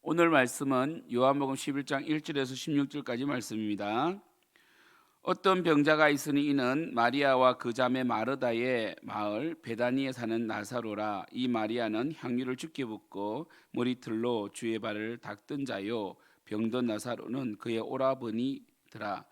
오늘 말씀은 요한복음 11장 1절에서 16절까지 말씀입니다. 어떤 병자가 있으니 이는 마리아와 그 자매 마르다의 마을 베다니에 사는 나사로라. 이 마리아는 향유를 주께 붓고 머리털로 주의 발을 닦던 자요, 병든 나사로는 그의 오라버니더라.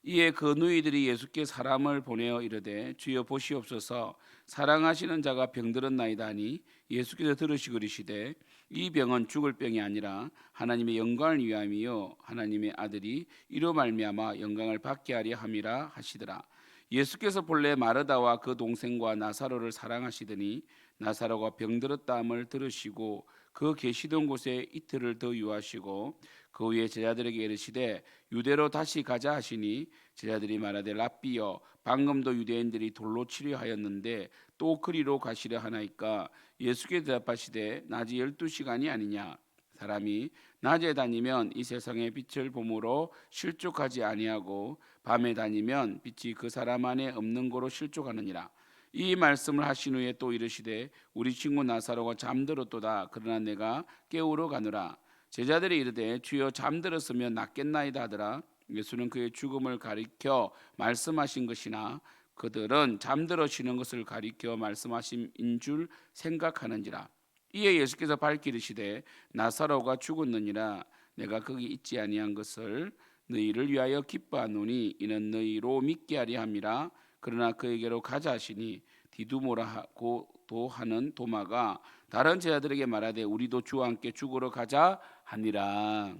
이에 그 누이들이 예수께 사람을 보내어 이르되 주여 보시옵소서, 사랑하시는 자가 병들었나이다 하니 예수께서 들으시고 이르시되 이 병은 죽을 병이 아니라 하나님의 영광을 위함이요 하나님의 아들이 이로 말미암아 영광을 받게 하려 함이라 하시더라. 예수께서 본래 마르다와 그 동생과 나사로를 사랑하시더니 나사로가 병들었다함을 들으시고 그 계시던 곳에 이틀을 더 유하시고 그 후에 제자들에게 이르시되 유대로 다시 가자 하시니 제자들이 말하되 랍비여, 방금도 유대인들이 돌로 치려 하였는데 또 그리로 가시려 하나이까? 예수께서 대답하시되 낮이 12시간이 아니냐? 사람이 낮에 다니면 이 세상의 빛을 보므로 실족하지 아니하고 밤에 다니면 빛이 그 사람 안에 없는 거로 실족하느니라. 이 말씀을 하신 후에 또 이르시되 우리 친구 나사로가 잠들었도다. 그러나 내가 깨우러 가노라. 제자들이 이르되 주여 잠들었으면 낫겠나이다 하더라. 예수는 그의 죽음을 가리켜 말씀하신 것이나 그들은 잠들어 쉬는 것을 가리켜 말씀하심인 줄 생각하는지라. 이에 예수께서 밝히 이르시되 나사로가 죽었느니라. 내가 거기 있지 아니한 것을 너희를 위하여 기뻐하노니 이는 너희로 믿게 하려 함이라. 그러나 그에게로 가자 하시니 디두모라고 하는 도마가 다른 제자들에게 말하되 우리도 주와 함께 죽으러 가자 하니라.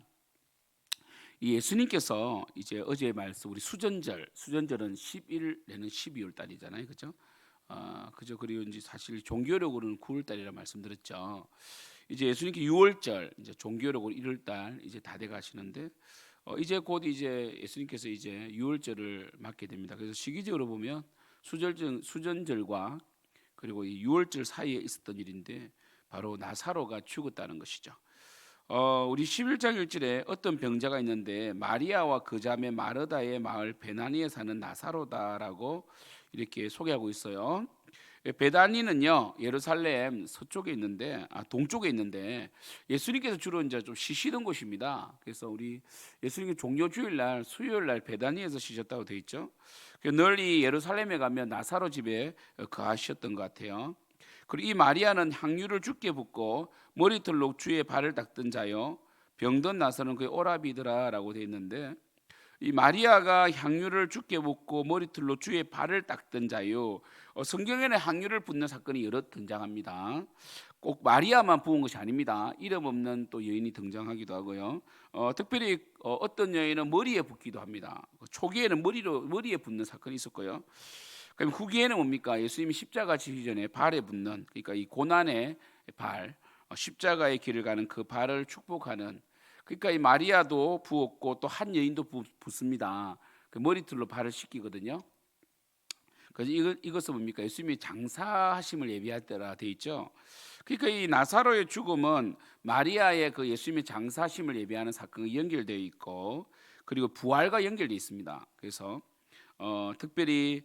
이 예수님께서 이제 어제의 말씀 우리 수전절은 11 내는 12월 달이잖아요, 그죠? 그죠. 그리고 이제 사실 종교력으로는 9월 달이라 말씀드렸죠. 이제 예수님께 6월절, 이제 종교력으로 1월 달 이제 다 돼 가시는데 이제 곧 이제 예수님께서 이제 6월절을 맞게 됩니다. 그래서 시기적으로 보면 수전절과 그리고 이 6월절 사이에 있었던 일인데 바로 나사로가 죽었다는 것이죠. 우리 11장 1절에 어떤 병자가 있는데 마리아와 그 자매 마르다의 마을 베나니에 사는 나사로다라고 이렇게 소개하고 있어요. 베다니는요 예루살렘 서쪽에 있는데 동쪽에 있는데 예수님께서 주로 이제 좀 쉬시던 곳입니다. 그래서 우리 예수님이 종려 주일날 수요일날 베다니에서 쉬셨다고 되어 있죠. 널리 예루살렘에 가면 나사로 집에 거하셨던 것 같아요. 그리고 이 마리아는 향유를 주께 붓고 머리털로 주의 발을 닦던 자요, 병든 나사로는 그의 오라비더라라고 되어 있는데 이 마리아가 향유를 주께 붓고 머리털로 주의 발을 닦던 자요. 성경에는 향유를 붓는 사건이 여러 등장합니다. 꼭 마리아만 부은 것이 아닙니다. 이름 없는 또 여인이 등장하기도 하고요. 특별히 어떤 여인은 머리에 붓기도 합니다. 초기에는 머리에 붓는 사건이 있었고요. 그럼 후기에는 뭡니까? 예수님이 십자가 지기 전에 발에 붓는, 그러니까 이 고난의 발, 십자가의 길을 가는 그 발을 축복하는. 그러니까 이 마리아도 부었고 또 한 여인도 붓습니다. 그 머리털로 발을 씻기거든요. 그래서 이것은 뭡니까? 예수님이 장사하심을 예비할 때라 돼 있죠. 그러니까 이 나사로의 죽음은 마리아의 그 예수님의 장사하심을 예비하는 사건과 연결되어 있고, 그리고 부활과 연결되어 있습니다. 그래서 특별히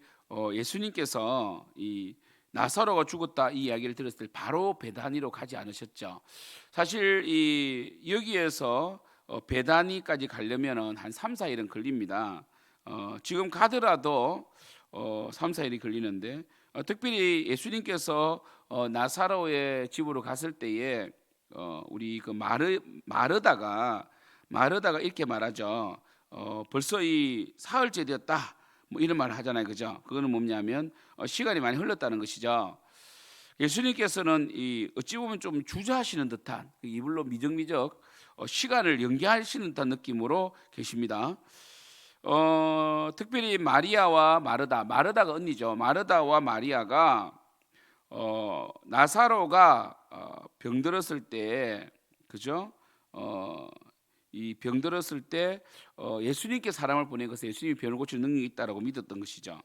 예수님께서 이 나사로가 죽었다 이 이야기를 들었을 때 바로 베다니로 가지 않으셨죠. 사실 이 여기에서 베다니까지 가려면은 한 3, 4일은 걸립니다. 지금 가더라도 3, 4일이 걸리는데 특별히 예수님께서 나사로의 집으로 갔을 때에 우리 그 마르다가 이렇게 말하죠. 벌써 이 사흘째 되었다. 뭐 이런 말을 하잖아요, 그죠? 그거는 뭐냐면 시간이 많이 흘렀다는 것이죠. 예수님께서는 이 어찌 보면 좀 주저하시는 듯한 이불로 미적미적 시간을 연기하시는 듯한 느낌으로 계십니다. 특별히 마리아와 마르다가 언니죠. 마르다와 마리아가 나사로가 병들었을 때, 그죠? 이 병들었을 때 예수님께 사람을 보낸 것은 예수님이 병을 고치는 능력이 있다라고 믿었던 것이죠.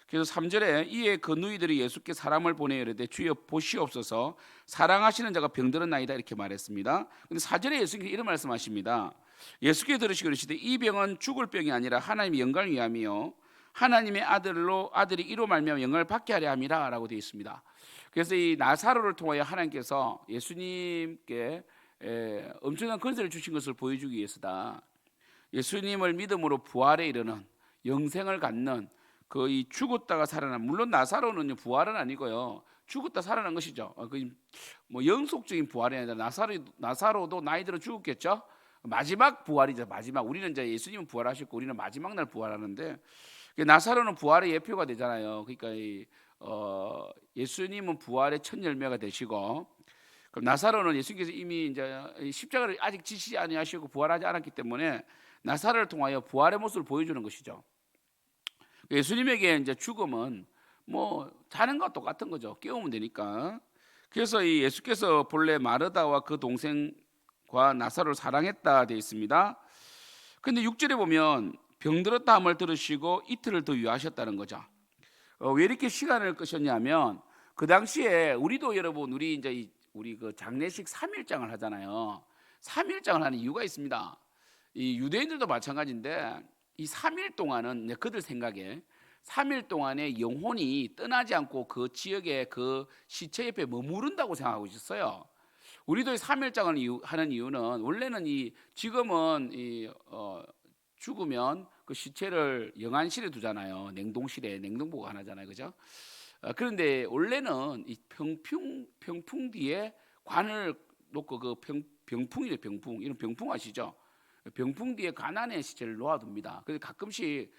그래서 3절에 이에 그 누이들이 예수께 사람을 보내어 이르되 주여 보시옵소서, 사랑하시는 자가 병들었나이다 이렇게 말했습니다. 근데 4절에 예수님께서 이런 말씀하십니다. 예수께 들으시고 이르시되 이 병은 죽을 병이 아니라 하나님의 영광을 위함이요 하나님의 아들이 이로 말미암아 영광을 받게 하려 함이라라고 되어 있습니다. 그래서 이 나사로를 통하여 하나님께서 예수님께 엄청난 권세를 주신 것을 보여주기 위해서다. 예수님을 믿음으로 부활에 이르는 영생을 갖는 그 이 죽었다가 살아난, 물론 나사로는 부활은 아니고요, 죽었다 살아난 것이죠. 그뭐 영속적인 부활이 아니라 나사로도 나이 들어 죽었겠죠. 마지막 부활이죠. 마지막. 우리는 이제 예수님은 부활하셨고 우리는 마지막 날 부활하는데, 나사로는 부활의 예표가 되잖아요. 그러니까 예수님은 부활의 첫 열매가 되시고, 그럼 나사로는 예수님께서 이미 이제 십자가를 아직 지시지 아니하시고 부활하지 않았기 때문에 나사로를 통하여 부활의 모습을 보여주는 것이죠. 예수님에게 이제 죽음은 뭐 자는 것과 똑같은 거죠. 깨우면 되니까. 그래서 이 예수께서 본래 마르다와 그 동생과 나사로를 사랑했다 되어 있습니다. 근데 6절에 보면 병들었다 함을 들으시고 이틀을 더 유하셨다는 거죠. 왜 이렇게 시간을 끄셨냐면, 그 당시에 우리도 여러분, 우리 그 장례식 3일장을 하잖아요. 3일장을 하는 이유가 있습니다. 이 유대인들도 마찬가지인데, 이 3일 동안은 그들 생각에 3일 동안에 영혼이 떠나지 않고 그 지역의 그 시체 옆에 머무른다고 생각하고 있었어요. 우리도 3일장을 하는 이유는, 원래는 지금은 죽으면 그 시체를 영안실에 두잖아요. 냉동실에 냉동 보관하잖아요, 그죠? 그런데 원래는 이 병풍 뒤에 관을 놓고, 그 병풍이래, 병풍. 이런 병풍 아시죠? 병풍 뒤에 관 안에 시체를 놓아둡니다. 그래서 가끔씩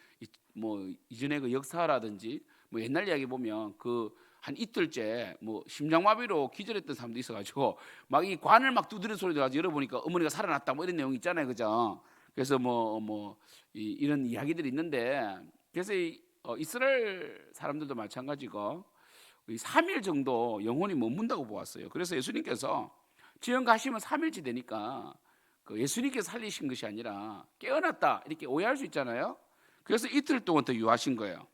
뭐 이전에 그 역사라든지 뭐 옛날 이야기 보면 그 한 이틀째 뭐 심장마비로 기절했던 사람도 있어가지고 막 이 관을 막 두드리는 소리 들어가지고 열어보니까 어머니가 살아났다 뭐 이런 내용 있잖아요, 그죠? 그래서 이런 이야기들이 있는데, 그래서 이스라엘 사람들도 마찬가지고 3일 정도 영혼이 머문다고 보았어요. 그래서 예수님께서 지금 가시면 3일치 되니까 그 예수님께서 살리신 것이 아니라 깨어났다 이렇게 오해할 수 있잖아요. 그래서 이틀 동안 더 유하신 거예요.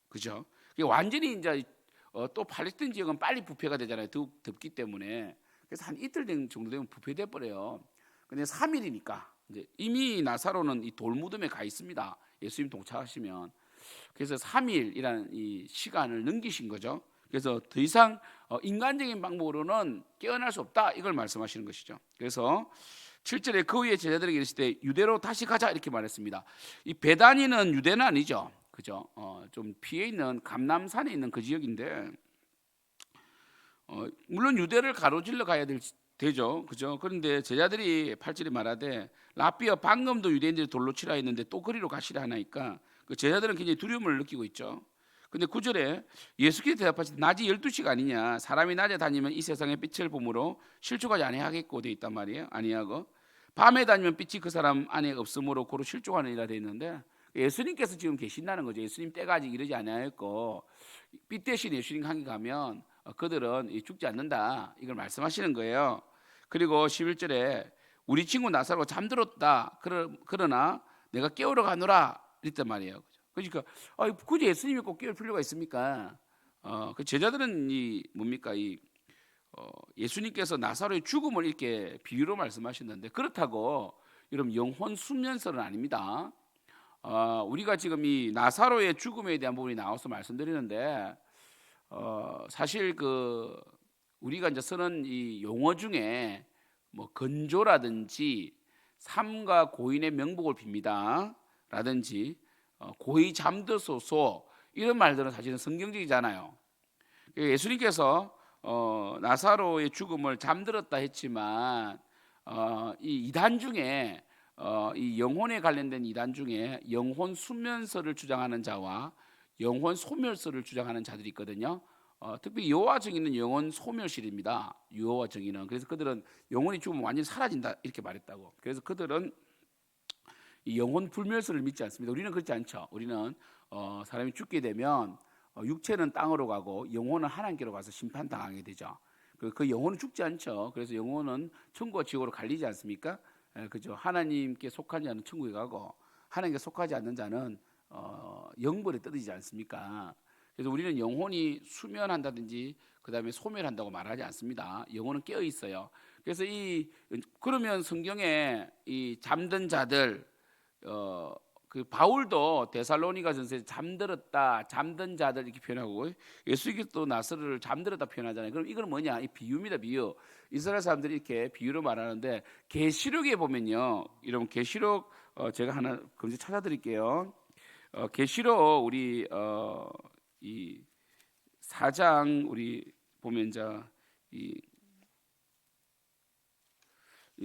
그죠? 완전히 이제 또 팔레스타인 지역은 빨리 부패가 되잖아요. 덥기 때문에. 그래서 한 이틀 정도 되면 부패돼 버려요. 근데 3일이니까 이제 이미 나사로는 이 돌무덤에 가 있습니다. 예수님 동참하시면. 그래서 3일이라는 이 시간을 넘기신 거죠. 그래서 더 이상 인간적인 방법으로는 깨어날 수 없다, 이걸 말씀하시는 것이죠. 그래서 7절에 그 후에 제자들에게 이르실 때 유대로 다시 가자 이렇게 말했습니다. 이 베다니는 유대는 아니죠, 그죠? 좀 피해 있는 감람산에 있는 그 지역인데, 물론 유대를 가로질러 가야 되죠, 그죠? 그런데 제자들이 8절에 말하되 라비어, 방금도 유대인들이 돌로 치라 했는데 또 그리로 가시라 하나니까 그 제자들은 굉장히 두려움을 느끼고 있죠. 근데 9절에 예수께서 대답하시되 낮이 12시가 아니냐, 사람이 낮에 다니면 이 세상의 빛을 보므로 실족하지 아니하겠고 되어 있단 말이에요. 아니하고 밤에 다니면 빛이 그 사람 안에 없으므로 고로 실족하느니라 되어 있는데, 예수님께서 지금 계신다는 거죠. 예수님 때가 아직 이르지 아니하였고 빛 대신 예수님 향해 가면 그들은 죽지 않는다, 이걸 말씀하시는 거예요. 그리고 11절에 우리 친구 나사로가 잠들었다, 그러나 내가 깨우러 가노라 이랬단 말이에요. 그러니까 굳이 예수님이 꼭 깨울 필요가 있습니까? 그 제자들은 뭡니까? 예수님께서 나사로의 죽음을 이렇게 비유로 말씀하셨는데, 그렇다고 여러분 영혼 수면설은 아닙니다. 우리가 지금 이 나사로의 죽음에 대한 부분이 나와서 말씀드리는데, 사실 우리가 이제 쓰는 이 용어 중에 뭐 건조라든지 삼가 고인의 명복을 빕니다 라든지 고이 잠드소서, 이런 말들은 사실은 성경적이잖아요. 예수님께서 나사로의 죽음을 잠들었다 했지만 이 이단 중에 이 영혼에 관련된 이단 중에 영혼 수면설을 주장하는 자와 영혼 소멸설을 주장하는 자들이 있거든요. 특히 여호와 증인은 영혼 소멸설입니다. 여호와 증인은. 그래서 그들은 영혼이 죽으면 완전히 사라진다 이렇게 말했다고. 그래서 그들은 이 영혼 불멸설을 믿지 않습니다. 우리는 그렇지 않죠. 우리는 사람이 죽게 되면 육체는 땅으로 가고 영혼은 하나님께로 가서 심판당하게 되죠. 그 영혼은 죽지 않죠. 그래서 영혼은 천국과 지옥으로 갈리지 않습니까? 그죠. 하나님께 속한 자는 천국에 가고 하나님께 속하지 않는 자는 영벌에 떠들지 않습니까? 그래서 우리는 영혼이 수면한다든지 그다음에 소멸한다고 말하지 않습니다. 영혼은 깨어 있어요. 그래서 그러면 성경에 이 잠든 자들 그 바울도 데살로니가전서에 잠들었다, 잠든 자들 이렇게 표현하고 예수님께서 또 나사로를 잠들었다 표현하잖아요. 그럼 이건 뭐냐? 이 비유입니다, 비유. 이스라엘 사람들이 이렇게 비유로 말하는데 계시록에 보면요, 여러분 계시록 제가 하나 검색 찾아드릴게요. 계시록 우리 이 4장 우리 보면 이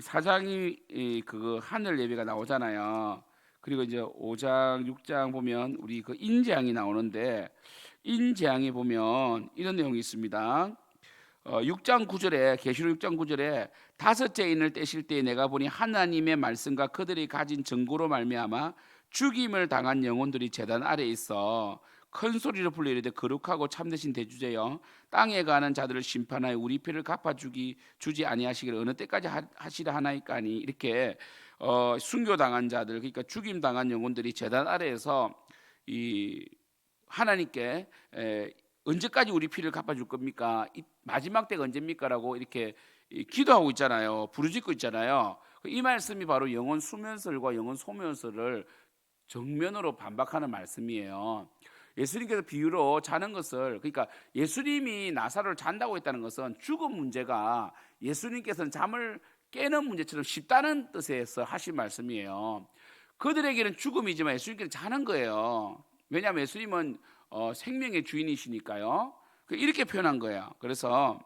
4장이 그거 하늘 예배가 나오잖아요. 그리고 이제 5장, 6장 보면 우리 그 인재앙이 나오는데 인재앙에 보면 이런 내용이 있습니다. 6장 9절에 계시록 6장 9절에 다섯째 인을 떼실 때 내가 보니 하나님의 말씀과 그들이 가진 증거로 말미암아 죽임을 당한 영혼들이 제단 아래에 있어 큰 소리로 불러 이르되 거룩하고 참되신 대주제여 땅에 가는 자들을 심판하여 우리 피를 주지 아니하시기를 어느 때까지 하시라 하나이까니 이렇게 순교당한 자들 그러니까 죽임 당한 영혼들이 제단 아래에서 이 하나님께 언제까지 우리 피를 갚아줄 겁니까? 이 마지막 때가 언제입니까라고 이렇게 기도하고 있잖아요. 부르짖고 있잖아요. 이 말씀이 바로 영혼 수면설과 영혼 소면설을 정면으로 반박하는 말씀이에요. 예수님께서 비유로 자는 것을 그러니까 예수님이 나사로를 잔다고 했다는 것은 죽음 문제가 예수님께서는 잠을 깨는 문제처럼 쉽다는 뜻에서 하신 말씀이에요. 그들에게는 죽음이지만 예수님께서는 자는 거예요. 왜냐하면 예수님은 생명의 주인이시니까요. 이렇게 표현한 거예요. 그래서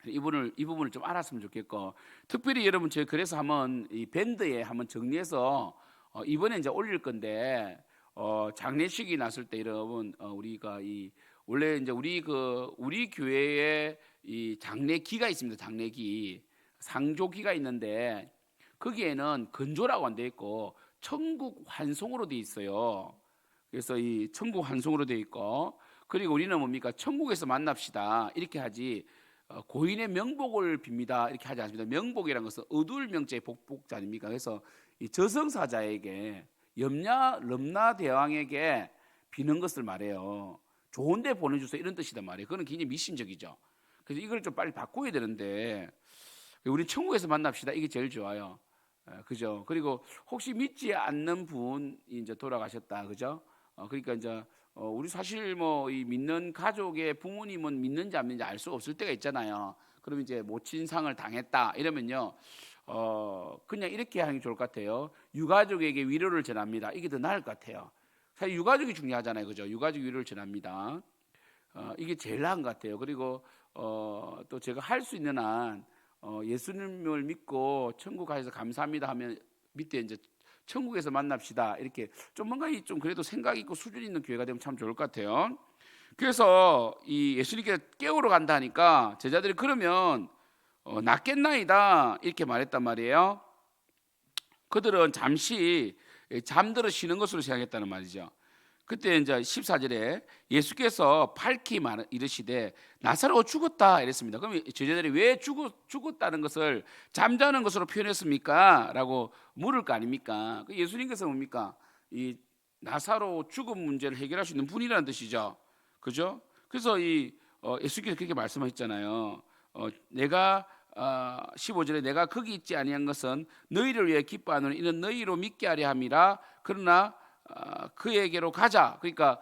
이 부분을 좀 알았으면 좋겠고 특별히 여러분 저희 그래서 한번 이 밴드에 한번 정리해서 이번에 이제 올릴 건데 장례식이 났을 때 여러분 우리가 이 원래 이제 우리 교회에 이 장례기가 있습니다. 장례기 상조기가 있는데 거기에는 건조라고 안 돼 있고 천국 환송으로 돼 있어요. 그래서 이 천국 환송으로 돼 있고 그리고 우리는 뭡니까 천국에서 만납시다 이렇게 하지 고인의 명복을 빕니다 이렇게 하지 않습니다. 명복이라는 것은 얻을 명자의 복복자 아닙니까? 그래서 이 저승사자에게 럼나 대왕에게 비는 것을 말해요. 좋은데 보내주세요 이런 뜻이단 말이에요. 그건 굉장히 미신적이죠. 그래서 이걸 좀 빨리 바꿔야 되는데 우리 천국에서 만납시다 이게 제일 좋아요. 그죠? 그리고 혹시 믿지 않는 분이 이제 돌아가셨다, 그죠? 그러니까 이제 우리 사실 뭐 이 믿는 가족의 부모님은 믿는지 안 믿는지 알 수 없을 때가 있잖아요. 그럼 이제 모친상을 당했다 이러면요. 그냥 이렇게 하는 게 좋을 것 같아요. 유가족에게 위로를 전합니다. 이게 더 나을 것 같아요. 사실 유가족이 중요하잖아요, 그죠? 유가족 위로를 전합니다. 이게 제일 나은 것 같아요. 그리고 또 제가 할 수 있는 한 예수님을 믿고 천국 가셔서 감사합니다 하면 밑에 이제 천국에서 만납시다 이렇게 좀 뭔가 좀 그래도 생각 있고 수준 있는 교회가 되면 참 좋을 것 같아요. 그래서 이 예수님께 깨우러 간다니까 제자들이 그러면 낫겠나이다 이렇게 말했단 말이에요. 그들은 잠시 잠들어 쉬는 것으로 생각했다는 말이죠. 그때 이제 14절에 예수께서 밝히 이르시되 나사로가 죽었다 이랬습니다. 그럼 제자들이 왜 죽었다는 것을 잠자는 것으로 표현했습니까? 라고 물을 거 아닙니까? 예수님께서 뭡니까? 이 나사로 죽음 문제를 해결할 수 있는 분이라는 뜻이죠. 그죠? 그래서 예수께서 그렇게 말씀하셨잖아요. 내가 15절에 내가 거기 있지 아니한 것은 너희를 위해 기뻐하노니 이는 너희로 믿게 하려 함이라. 그러나 그에게로 가자. 그러니까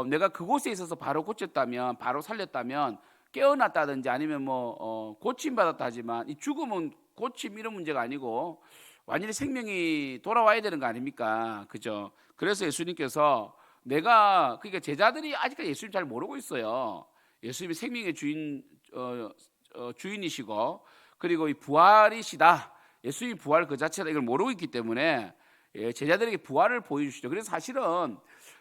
내가 그곳에 있어서 바로 고쳤다면 바로 살렸다면 깨어났다든지 아니면 뭐 고침 받았다 하지만 이 죽음은 고침 이런 문제가 아니고 완전히 생명이 돌아와야 되는 거 아닙니까? 그죠? 그래서 예수님께서 그러니까 제자들이 아직까지 예수님 잘 모르고 있어요. 예수님이 생명의 주인이시고 그리고 이 부활이시다. 예수님이 부활 그 자체다 이걸 모르고 있기 때문에 제자들에게 부활을 보여주시죠. 그래서 사실은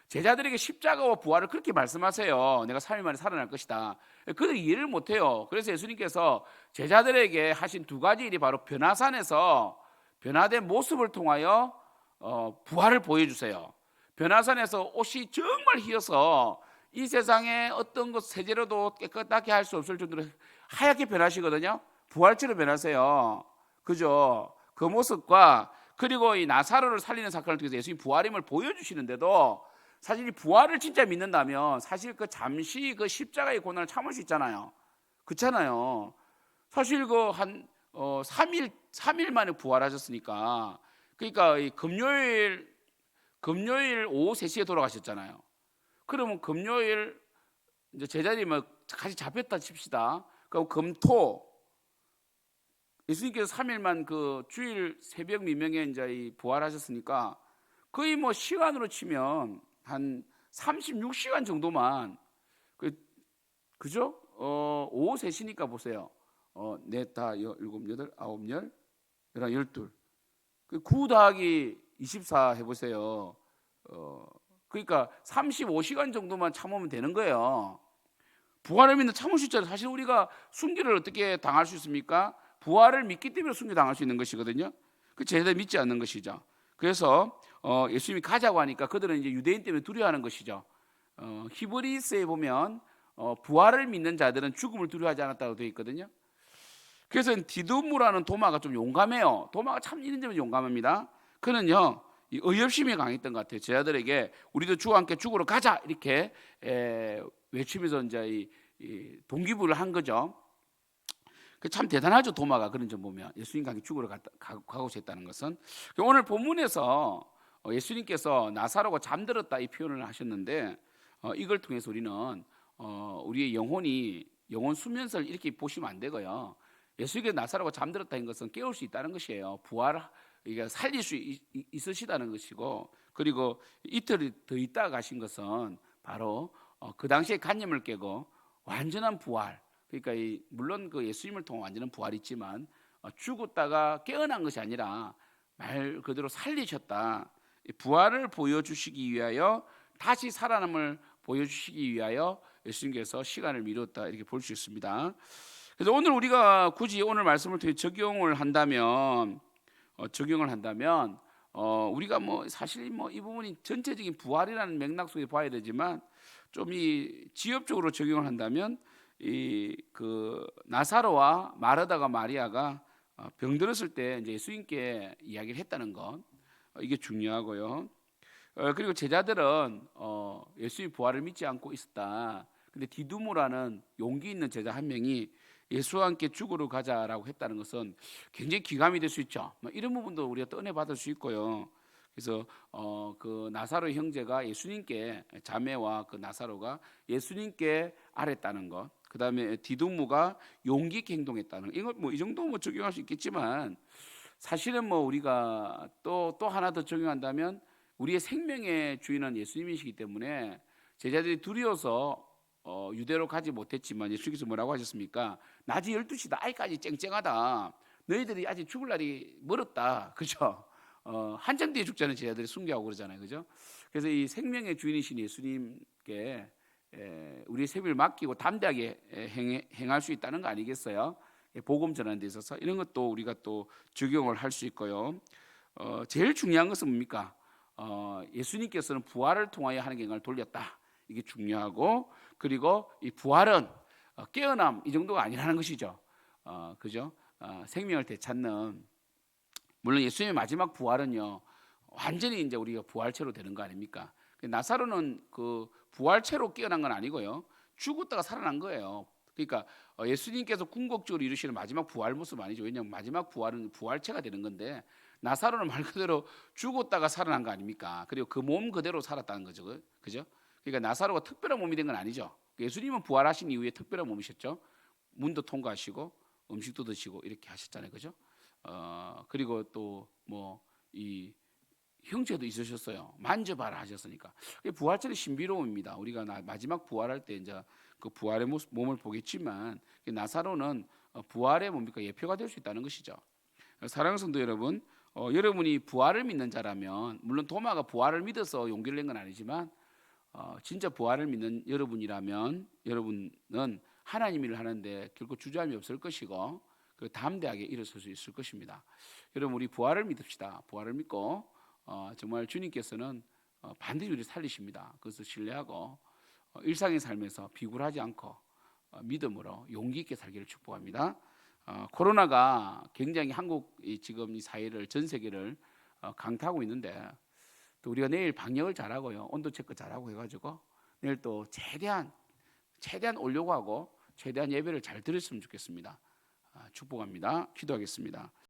제자들에게 십자가와 부활을 그렇게 말씀하세요. 내가 3일 만에 살아날 것이다. 그들이 이해를 못해요. 그래서 예수님께서 제자들에게 하신 두 가지 일이 바로 변화산에서 변화된 모습을 통하여 부활을 보여주세요. 변화산에서 옷이 정말 희어서 이 세상에 어떤 것 세제로도 깨끗하게 할 수 없을 정도로 하얗게 변하시거든요. 부활체로 변하세요. 그죠? 그 모습과 그리고 이 나사로를 살리는 사건을 통해서 예수님이 부활임을 보여주시는데도 사실 이 부활을 진짜 믿는다면 사실 그 잠시 그 십자가의 고난을 참을 수 있잖아요. 그렇잖아요. 사실 그 한 3일 만에 부활하셨으니까 그러니까 이 금요일 금요일 오후 3시에 돌아가셨잖아요. 그러면 금요일 이제 제자리 뭐 같이 잡혔다 칩시다. 그럼 금토 예수님께서 3일만 그 주일 새벽 미명에 이제 이 부활하셨으니까 거의 뭐 시간으로 치면 한 36시간 정도만 그죠? 오후 3시니까 보세요. 넷, 다, 일곱, 여덟, 아홉, 열, 열한, 열둘. 9 더하기 24 해보세요. 그러니까 35시간 정도만 참으면 되는 거예요. 부활을 믿는 참을 수 있잖아요. 사실 우리가 순교를 어떻게 당할 수 있습니까? 부활을 믿기 때문에 순교 당할 수 있는 것이거든요. 그 제대로 믿지 않는 것이죠. 그래서 예수님이 가자고 하니까 그들은 이제 유대인 때문에 두려워하는 것이죠. 히브리서에 보면 부활을 믿는 자들은 죽음을 두려워하지 않았다고 되어 있거든요. 그래서 디두무라는 도마가 좀 용감해요. 도마가 참 이런 점은 용감합니다. 그는요 이 의협심이 강했던 것 같아요. 제자들에게 우리도 주와 함께 죽으러 가자 이렇게 외치면서 이제 이 동기부를 한 거죠. 참 대단하죠. 도마가 그런 점 보면 예수님과 함께 죽으러 가고 싶다는 것은 오늘 본문에서 예수님께서 나사로가 잠들었다 이 표현을 하셨는데 이걸 통해서 우리는 우리의 영혼 수면설 이렇게 보시면 안 되고요. 예수님께서 나사로가 잠들었다는 것은 깨울 수 있다는 것이에요. 이게 살릴 수 있으시다는 것이고, 그리고 이틀 더 있다가 가신 것은 바로 그 당시에 관념을 깨고 완전한 부활. 그러니까 물론 그 예수님을 통한 완전한 부활이 있지만 죽었다가 깨어난 것이 아니라 말 그대로 살리셨다. 부활을 보여주시기 위하여 다시 살아남을 보여주시기 위하여 예수님께서 시간을 미뤘다 이렇게 볼 수 있습니다. 그래서 오늘 우리가 굳이 오늘 말씀을 통해 적용을 한다면 우리가 뭐 사실 뭐 이 부분이 전체적인 부활이라는 맥락 속에 봐야 되지만 좀 이 지엽적으로 적용을 한다면 이 그 나사로와 마르다가 마리아가 병들었을 때 이제 예수님께 이야기를 했다는 것 이게 중요하고요. 그리고 제자들은 예수의 부활을 믿지 않고 있었다. 근데 디두모라는 용기 있는 제자 한 명이 예수와 함께 죽으러 가자라고 했다는 것은 굉장히 기감이 될 수 있죠. 이런 부분도 우리가 또 은혜 받을 수 있고요. 그래서 그 나사로 형제가 예수님께 자매와 그 나사로가 예수님께 아랬다는 것. 그다음에 디두모가 용기 있게 행동했다는 것. 이거 뭐 이 정도 뭐 적용할 수 있겠지만 사실은 뭐 우리가 또 하나 더 적용한다면 우리의 생명의 주인은 예수님이시기 때문에 제자들이 두려워서 유대로 가지 못했지만 예수께서 뭐라고 하셨습니까? 낮이 12시다. 아직까지 쨍쨍하다. 너희들이 아직 죽을 날이 멀었다. 그죠? 한참 뒤에 죽자는 제자들이 순교하고 그러잖아요. 그죠? 그래서 이 생명의 주인이신 예수님께 우리의 생명을 맡기고 담대하게 행할 수 있다는 거 아니겠어요? 복음 전하는 데 있어서 이런 것도 우리가 또 적용을 할 수 있고요. 제일 중요한 것은 뭡니까? 예수님께서는 부활을 통하여 하는 경을 돌렸다. 이게 중요하고 그리고 이 부활은 깨어남 이 정도가 아니라는 것이죠. 그죠? 생명을 되찾는 물론 예수님의 마지막 부활은요 완전히 이제 우리가 부활체로 되는 거 아닙니까? 나사로는 그 부활체로 깨어난 건 아니고요 죽었다가 살아난 거예요. 그러니까 예수님께서 궁극적으로 이루시는 마지막 부활 모습 아니죠. 왜냐하면 마지막 부활은 부활체가 되는 건데 나사로는 말 그대로 죽었다가 살아난 거 아닙니까? 그리고 그 몸 그대로 살았다는 거죠. 그죠? 그러니까 나사로가 특별한 몸이 된 건 아니죠. 예수님은 부활하신 이후에 특별한 몸이셨죠. 문도 통과하시고 음식도 드시고 이렇게 하셨잖아요. 그죠? 그리고 또 뭐 이 형제도 있으셨어요. 만져봐라 하셨으니까. 부활절의 신비로움입니다. 우리가 마지막 부활할 때 이제 그 부활의 몸을 보겠지만 나사로는 부활의 뭡니까 예표가 될 수 있다는 것이죠. 사랑하는 성도 여러분, 여러분이 부활을 믿는 자라면 물론 도마가 부활을 믿어서 용기를 낸 건 아니지만 진짜 부활을 믿는 여러분이라면 여러분은 하나님 일을 하는데 결코 주저함이 없을 것이고 그 담대하게 일어설 수 있을 것입니다. 여러분 우리 부활을 믿읍시다. 부활을 믿고 정말 주님께서는 반드시 우리를 살리십니다. 그것을 신뢰하고 일상의 삶에서 비굴하지 않고 믿음으로 용기 있게 살기를 축복합니다. 코로나가 굉장히 한국 지금 이 사회를 전 세계를 강타하고 있는데 또 우리가 내일 방역을 잘하고요 온도 체크 잘하고 해가지고 내일 또 최대한 오려고 하고 최대한 예배를 잘 드렸으면 좋겠습니다. 축복합니다. 기도하겠습니다.